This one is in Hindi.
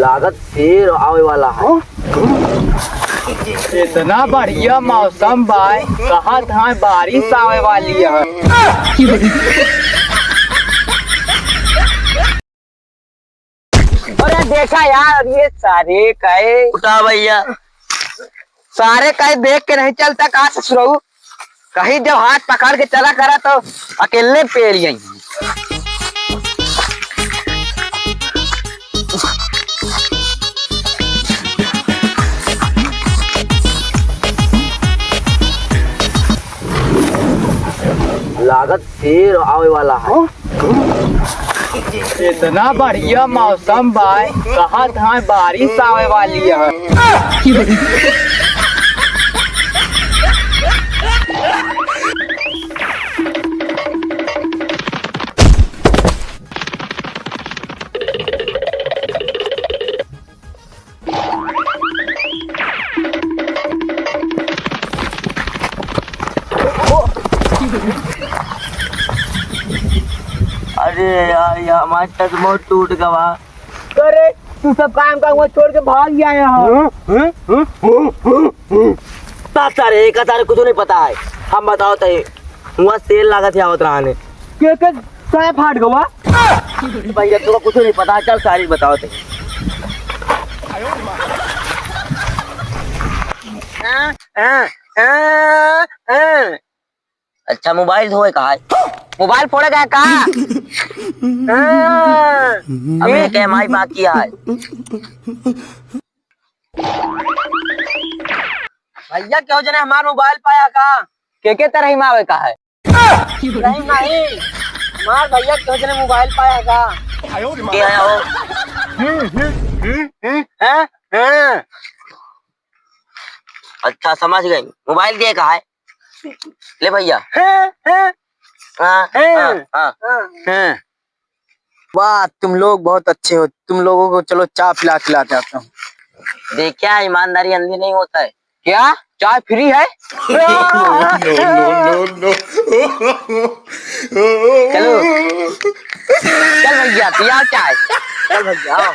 लागत फिर आवे वाला है। इतना बढ़िया मौसम भाई, कहा था बारिश आवे वाली है। अरे देखा यार, ये सारे कहे उठा भैया, सारे कहे देख के नहीं चलता, कहाँ से शुरू कहीं जब हाथ पकड़ के चला करा तो अकेले पेड़ यही। लागत फिर आवे वाला है। इतना बढ़िया मौसम भाई, कहा था बारिश आवे वाली है। अरे यार, ये हमारा चश्मा टूट गया। अरे तू सब काम का वो छोड़ के भाग गया यहाँ। तारे का तारे कुछ नहीं पता है। हम बताओ तो वहाँ सेल लागत है उतरा ने के साय फाट गवा। भैया तुमको कुछ नहीं पता, चल सारी बताओ तो। अच्छा मोबाइल धोए कहा है? मोबाइल फोड़े गया कहा? अभी क्या माई बाकी है? भैया क्यों जने हमारा मोबाइल पाया कहा? के तरह ही मावे कहा है? नहीं नहीं, हमार भैया क्यों जने मोबाइल पाया कहा? क्या है वो? अच्छा समझ गई, मोबाइल दिए कहा है? ले भैया। वाह, तुम लोग बहुत अच्छे हो। तुम लोगों को चलो चाय पिला खिलाते आता हूँ। देखिए ईमानदारी अंधी नहीं होता है। क्या चाय फ्री है? चलो चल भैया पिया चाय। चल भैया आओ।